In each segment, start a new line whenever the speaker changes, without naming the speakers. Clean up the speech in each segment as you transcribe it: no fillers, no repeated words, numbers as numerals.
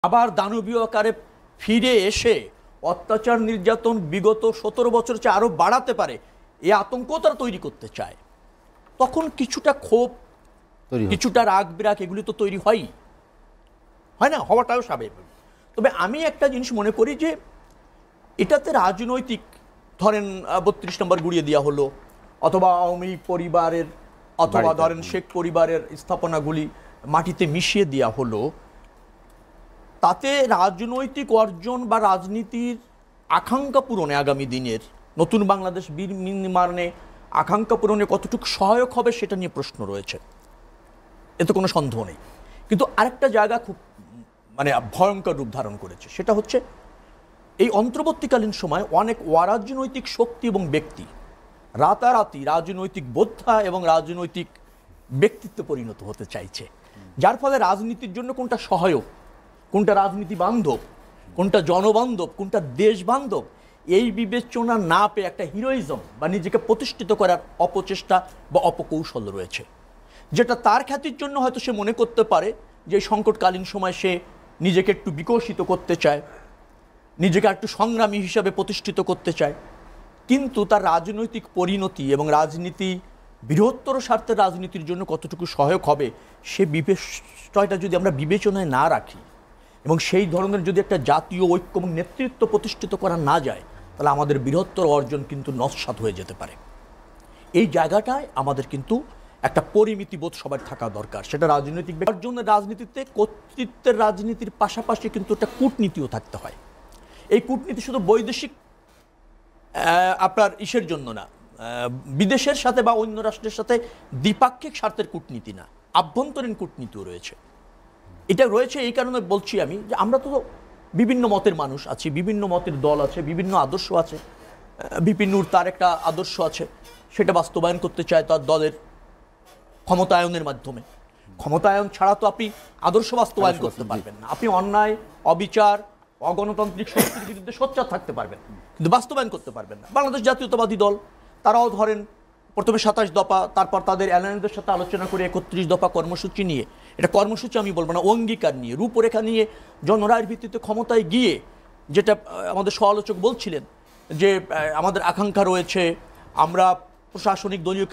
আবার দানবীয় আকারে ফিরে এসে অত্যাচার নির্যাতন বিগত 17 বছর চেয়ে আরো বাড়াতে পারে এই আতঙ্ক তারা তৈরি করতে চায়, তখন কিছুটা ক্ষোভ, কিছুটা রাগ বিরাগ এগুলি তো তৈরি হয় না, হওয়াটাও স্বাভাবিক। তবে আমি একটা জিনিস মনে করি যে এটাতে রাজনৈতিক, ধরেন 32 নম্বর গুড়িয়ে দেওয়া হলো, অথবা আওয়ামী পরিবারের, অথবা ধরেন শেখ পরিবারের স্থাপনাগুলি মাটিতে মিশিয়ে দেওয়া হলো, তাতে রাজনৈতিক অর্জন বা রাজনীতির আকাঙ্ক্ষা পূরণে, আগামী দিনের নতুন বাংলাদেশ নির্মাণে আকাঙ্ক্ষা পূরণে কতটুকু সহায়ক হবে সেটা নিয়ে প্রশ্ন রয়েছে, এতে কোনো সন্দেহ নেই। কিন্তু আরেকটা জায়গা খুব ভয়ঙ্কর রূপ ধারণ করেছে, সেটা হচ্ছে এই অন্তর্বর্তীকালীন সময় অনেক অরাজনৈতিক শক্তি এবং ব্যক্তি রাতারাতি রাজনৈতিক বোদ্ধা এবং রাজনৈতিক ব্যক্তিত্বে পরিণত হতে চাইছে, যার ফলে রাজনীতির জন্য কোনটা সহায়ক, কোনটা রাজনীতি বান্ধব, কোনটা জনবান্ধব, কোনটা দেশ বান্ধব, এই বিবেচনা না পেয়ে একটা হিরোইজম বা নিজেকে প্রতিষ্ঠিত করার অপচেষ্টা বা অপকৌশল রয়েছে, যেটা তার খ্যাতির জন্য হয়তো সে মনে করতে পারে যে সংকটকালীন সময় সে নিজেকে একটু বিকশিত করতে চায়, নিজেকে একটু সংগ্রামী হিসাবে প্রতিষ্ঠিত করতে চায়, কিন্তু তার রাজনৈতিক পরিণতি এবং রাজনীতি বৃহত্তর স্বার্থের রাজনীতির জন্য কতটুকু সহায়ক হবে সে বিষয়টা যদি আমরা বিবেচনায় না রাখি এবং সেই ধরনের যদি একটা জাতীয় ঐক্য এবং নেতৃত্ব প্রতিষ্ঠিত করা না যায়, তাহলে আমাদের বৃহত্তর অর্জন কিন্তু নস্যাৎ হয়ে যেতে পারে। এই জায়গাটায় আমাদের কিন্তু একটা পরিমিতিবোধ সবার থাকা দরকার, সেটা রাজনৈতিক অর্জনের রাজনীতিতে কর্তৃত্বের রাজনীতির পাশাপাশি কিন্তু একটা কূটনীতিও থাকতে হয়। এই কূটনীতি শুধু বৈদেশিক আপনার ইসের জন্য না, বিদেশের সাথে বা অন্য রাষ্ট্রের সাথে দ্বিপাক্ষিক স্বার্থের কূটনীতি না, আভ্যন্তরীণ কূটনীতিও রয়েছে। এটা রয়েছে এই কারণে বলছি আমি যে আমরা তো বিভিন্ন মতের মানুষ আছি, বিভিন্ন মতের দল আছে, বিভিন্ন আদর্শ আছে। বিপিনুর তার একটা আদর্শ আছে, সেটা বাস্তবায়ন করতে চায় তার দলের ক্ষমতায়নের মাধ্যমে। ক্ষমতায়ন ছাড়া তো আপনি আদর্শ বাস্তবায়ন করতে পারবেন না। আপনি অন্যায়, অবিচার, অগণতান্ত্রিক শক্তির বিরুদ্ধে সোচ্চার থাকতে পারবেন, কিন্তু বাস্তবায়ন করতে পারবেন না। বাংলাদেশ জাতীয়তাবাদী দল তারাও ধরেন প্রথমে 27 দফা, তারপর তাদের অ্যালায়েন্সদের সাথে আলোচনা করে 31 দফা কর্মসূচি নিয়ে, এটা কর্মসূচি আমি বলবো না, অঙ্গীকার নিয়ে, রূপরেখা নিয়ে জনরায়ের ভিত্তিতে ক্ষমতায় গিয়ে, যেটা আমাদের সমালোচক বলছিলেন যে আমাদের আকাঙ্ক্ষা রয়েছে, আমরা প্রশাসনিক দলীয়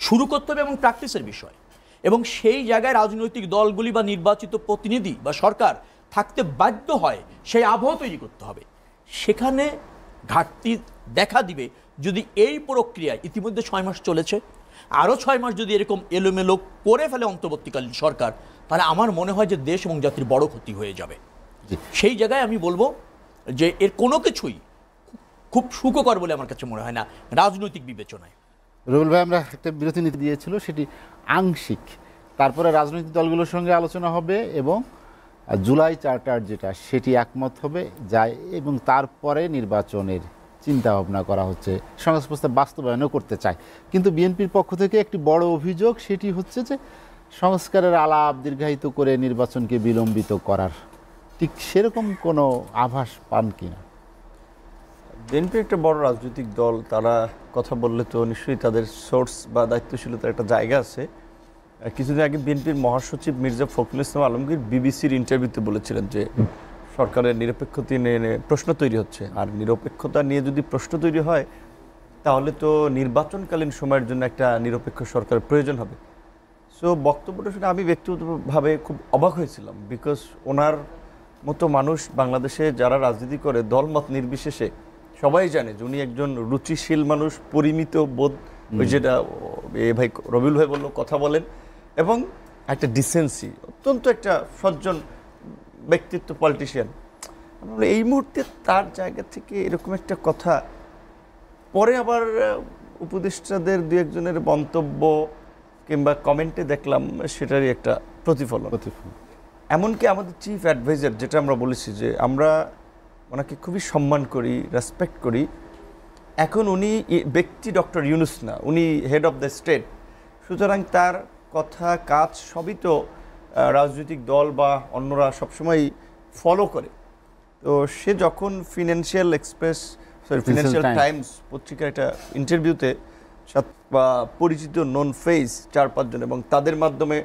শুরু করতে হবে এবং প্র্যাকটিসের বিষয়, এবং সেই জায়গায় রাজনৈতিক দলগুলি বা নির্বাচিত প্রতিনিধি বা সরকার থাকতে বাধ্য হয়, সেই আবহাওয়া তৈরি করতে হবে। সেখানে ঘাটতি দেখা দিবে যদি এই প্রক্রিয়ায় ইতিমধ্যে 6 মাস চলেছে, আরও 6 মাস যদি এরকম এলোমেলো করে ফেলে অন্তর্বর্তীকালীন সরকার, তাহলে আমার মনে হয় যে দেশ এবং জাতির বড় ক্ষতি হয়ে যাবে। সেই জায়গায় আমি বলবো যে এর কোনো কিছুই খুব সুখকর বলে আমার কাছে মনে হয় না রাজনৈতিক বিবেচনায়।
রুবেল ভাই, আমরা একটা বিরতি নীতি দিয়েছিল, সেটি আংশিক, তারপরে রাজনৈতিক দলগুলোর সঙ্গে আলোচনা হবে এবং জুলাই চার্টার যেটা সেটি একমত হবে যায়, এবং তারপরে নির্বাচনের চিন্তা ভাবনা করা হচ্ছে, সংস্কার প্রস্তাব বাস্তবায়নও করতে চায়। কিন্তু বিএনপির পক্ষ থেকে একটি বড় অভিযোগ, সেটি হচ্ছে যে সংস্কারের আলাপ দীর্ঘায়িত করে নির্বাচনকে বিলম্বিত করার, ঠিক সেরকম কোনো আভাস পান কিনা?
বিএনপি একটা বড় রাজনৈতিক দল, তারা কথা বললে তো নিশ্চয়ই তাদের সোর্স বা দায়িত্বশীলতার একটা জায়গা আছে। কিছুদিন আগে বিএনপির মহাসচিব মির্জা ফখরুল ইসলাম আলমগীর বিবিসির ইন্টারভিউতে বলেছিলেন যে সরকারের নিরপেক্ষতা নিয়ে প্রশ্ন তৈরি হচ্ছে, আর নিরপেক্ষতা নিয়ে যদি প্রশ্ন তৈরি হয় তাহলে তো নির্বাচনকালীন সময়ের জন্য একটা নিরপেক্ষ সরকারের প্রয়োজন হবে। সো বক্তব্যটা শুনে আমি ব্যক্তিগতভাবে খুব অবাক হয়েছিলাম, বিকজ ওনার মতো মানুষ বাংলাদেশে যারা রাজনীতি করে দলমত নির্বিশেষে সবাই জানে যে উনি একজন রুচিশীল মানুষ, পরিমিত বোধ, ওই যেটা ভাই রবিউল ভাই বললো, কথা বলেন, এবং একটা ডিসেন্সি, অত্যন্ত একটা সজ্জন ব্যক্তিত্ব, পলিটিশিয়ান। এই মুহূর্তে তার জায়গা থেকে এরকম একটা কথা, পরে আবার উপদেষ্টাদের দু একজনের মন্তব্য কিংবা কমেন্টে দেখলাম সেটারই একটা প্রতিফলন। এমনকি আমাদের চিফ অ্যাডভাইজার, যেটা আমরা বলেছি যে আমরা ওনাকে খুবই সম্মান করি, রেসপেক্ট করি, এখন উনি ব্যক্তি ডক্টর ইউনূস না, উনি হেড অফ দ্য স্টেট, সুতরাং তার কথা কাজ সবই তো রাজনৈতিক দল বা অন্যরা সবসময় ফলো করে। তো সে যখন ফিনান্সিয়াল টাইমস পত্রিকার একটা ইন্টারভিউতে পরিচিত নন ফেস 4-5 জন, এবং তাদের মাধ্যমে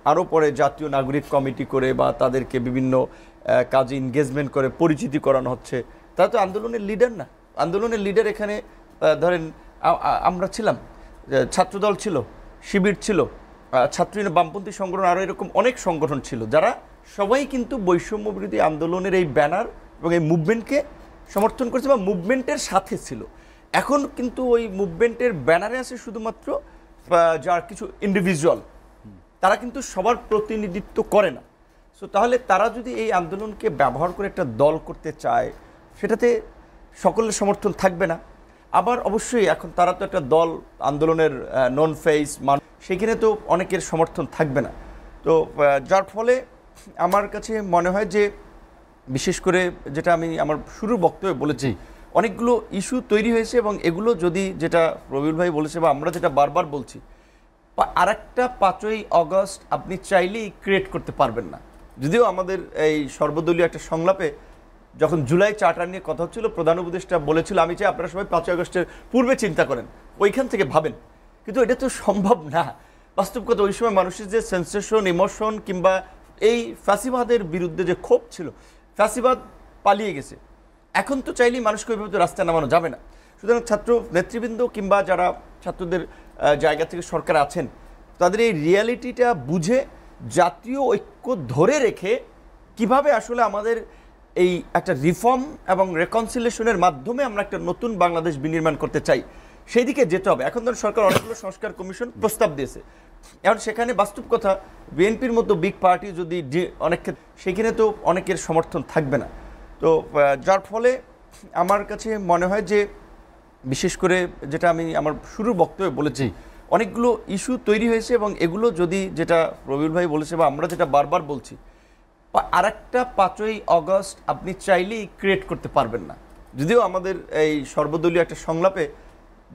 আরও পরে জাতীয় নাগরিক কমিটি করে বা তাদেরকে বিভিন্ন কাজে এনগেজমেন্ট করে পরিচিতি করানো হচ্ছে, তারা তো আন্দোলনের লিডার না। আন্দোলনের লিডার এখানে ধরেন আমরা ছিলাম, ছাত্রদল ছিল, শিবির ছিল, ছাত্রী বামপন্থী সংগঠন, আরও এরকম অনেক সংগঠন ছিল, যারা সবাই কিন্তু বৈষম্য বিরোধী আন্দোলনের এই ব্যানার এবং এই মুভমেন্টকে সমর্থন করেছে বা মুভমেন্টের সাথে ছিল। এখন কিন্তু ওই মুভমেন্টের ব্যানারে আছে শুধুমাত্র যার কিছু ইন্ডিভিজুয়াল, তারা কিন্তু সবার প্রতিনিধিত্ব করে না। সো তাহলে তারা যদি এই আন্দোলনকে ব্যবহার করে একটা দল করতে চায়, সেটাতে সকলের সমর্থন থাকবে না। আবার অবশ্যই এখন তারা তো একটা দল, আন্দোলনের নন ফেস মান, সেখানে তো অনেকের সমর্থন থাকবে না। তো যার ফলে আমার কাছে মনে হয় যে, বিশেষ করে যেটা আমি আমার শুরুর বক্তব্যে বলেছি, অনেকগুলো ইস্যু তৈরি হয়েছে এবং এগুলো যদি, যেটা রবিউল ভাই বলেছে বা আমরা যেটা বারবার বলছি, আরেকটা 5ই অগস্ট আপনি চাইলেই ক্রিয়েট করতে পারবেন না। যদিও আমাদের এই সর্বদলীয় একটা সংলাপে যখন জুলাই চার্টার নিয়ে কথা হচ্ছিল, প্রধান উপদেষ্টা বলেছিল আমি চাই আপনারা সবাই 5ই আগস্টের পূর্বে চিন্তা করেন, ওইখান থেকে ভাবেন, কিন্তু এটা তো সম্ভব না। বাস্তব কথা, ওই সময় মানুষের যে সেন্সেশন, ইমোশন কিংবা এই ফ্যাসিবাদের বিরুদ্ধে যে ক্ষোভ ছিল, ফ্যাসিবাদ পালিয়ে গেছে। এখন তো চাইলেই মানুষকে ওইভাবে তো রাস্তায় নামানো যাবে না। সুতরাং ছাত্র নেতৃবৃন্দ কিংবা যারা ছাত্রদের জায়গা থেকে সরকার আছেন, তাদের এই রিয়ালিটিটা বুঝে জাতীয় ঐক্য ধরে রেখে কিভাবে আসলে আমাদের এই একটা রিফর্ম এবং রেকনসিলিয়েশনের মাধ্যমে আমরা একটা নতুন বাংলাদেশ বিনির্মাণ করতে চাই, সেই দিকে যেতে হবে। এখন ধরুন সরকার অনেকগুলো সংস্কার কমিশন প্রস্তাব দিয়েছে, এখন সেখানে বাস্তব কথা বিএনপির মতো বিগ পার্টি যদি অনেক ক্ষেত্রে, সেখানে তো অনেকের সমর্থন থাকবে না। তো যার ফলে আমার কাছে মনে হয় যে, বিশেষ করে যেটা আমি আমার শুরুর বক্তব্যে বলেছি, অনেকগুলো ইস্যু তৈরি হয়েছে এবং এগুলো যদি, যেটা রবিউল ভাই বলেছে বা আমরা যেটা বারবার বলছি, আরেকটা 5ই অগস্ট আপনি চাইলেই ক্রিয়েট করতে পারবেন না। যদিও আমাদের এই সর্বদলীয় একটা সংলাপে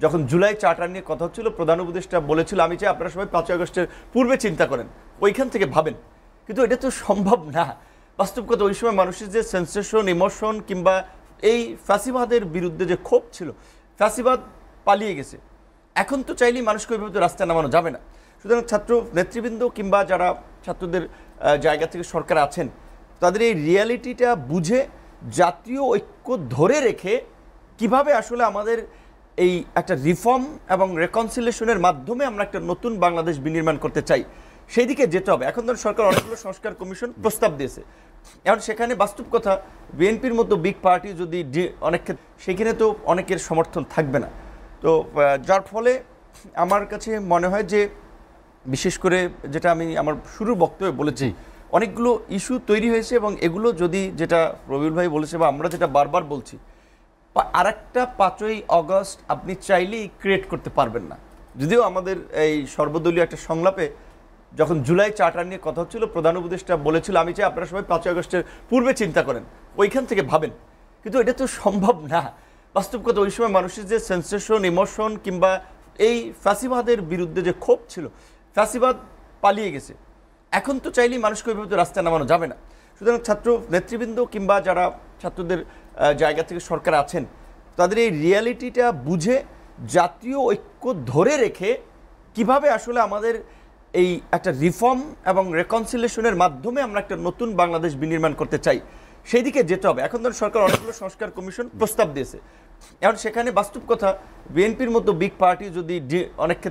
যখন জুলাই চার্টার নিয়ে কথা হচ্ছিল, প্রধান উপদেষ্টা বলেছিল আমি চাই আপনারা সবাই 5ই আগস্টের পূর্বে চিন্তা করেন, ওইখান থেকে ভাবেন, কিন্তু এটা তো সম্ভব না। বাস্তব কথা, ওই সময় মানুষের যে সেন্সেশন, ইমোশন কিংবা এই ফ্যাসিবাদের বিরুদ্ধে যে ক্ষোভ ছিল, ফ্যাসিবাদ পালিয়ে গেছে। এখন তো চাইলেই মানুষকে ওইভাবে তো রাস্তায় নামানো যাবে না। সুতরাং ছাত্র নেতৃবৃন্দ কিংবা যারা ছাত্রদের জায়গা থেকে সরকার আছেন, তাদের এই রিয়ালিটিটা বুঝে জাতীয় ঐক্য ধরে রেখে কিভাবে আসলে আমাদের এই একটা রিফর্ম এবং রেকনসিলিয়েশনের মাধ্যমে আমরা একটা নতুন বাংলাদেশ বিনির্মাণ করতে চাই, সেই দিকে যেতে হবে। এখন ধরুন সরকার অনেকগুলো সংস্কার কমিশন প্রস্তাব দিয়েছে, এখন সেখানে বাস্তব কথা বিএনপির মতো বিগ পার্টি যদি অনেক ক্ষেত্রে, সেখানে তো অনেকের সমর্থন থাকবে না। তো যার ফলে আমার কাছে মনে হয় যে, বিশেষ করে যেটা আমি আমার শুরুর বক্তব্যে বলেছি, অনেকগুলো ইস্যু তৈরি হয়েছে এবং এগুলো যদি, যেটা রবিউল ভাই বলেছে বা আমরা যেটা বারবার বলছি, আরেকটা 5ই অগস্ট আপনি চাইলেই ক্রিয়েট করতে পারবেন না। যদিও আমাদের এই সর্বদলীয় একটা সংলাপে যখন জুলাই চার্টার নিয়ে কথা হচ্ছিল, প্রধান উপদেষ্টা বলেছিল আমি চাই আপনারা সবাই 5ই আগস্টের পূর্বে চিন্তা করেন, ওইখান থেকে ভাবেন, কিন্তু এটা তো সম্ভব না। বাস্তব কথা, ওই সময় মানুষের যে সেন্সেশন, ইমোশন কিংবা এই ফ্যাসিবাদের বিরুদ্ধে যে ক্ষোভ ছিল, ফ্যাসিবাদ পালিয়ে গেছে। এখন তো চাইলেই মানুষকে ওইভাবে তো রাস্তায় নামানো যাবে না। সুতরাং ছাত্র নেতৃবৃন্দ কিংবা যারা ছাত্রদের জায়গা থেকে সরকার আছেন, তাদের এই রিয়ালিটিটা বুঝে জাতীয় ঐক্য ধরে রেখে কিভাবে আসলে আমাদের এই একটা রিফর্ম এবং রেকনসিলিয়েশনের মাধ্যমে আমরা একটা নতুন বাংলাদেশ বিনির্মাণ করতে চাই, সেই দিকে যেতে হবে। এখন ধরুন সরকার অনেকগুলো সংস্কার কমিশন প্রস্তাব দিয়েছে, এখন সেখানে বাস্তব কথা বিএনপির মতো বিগ পার্টি যদি অনেক ক্ষেত্রে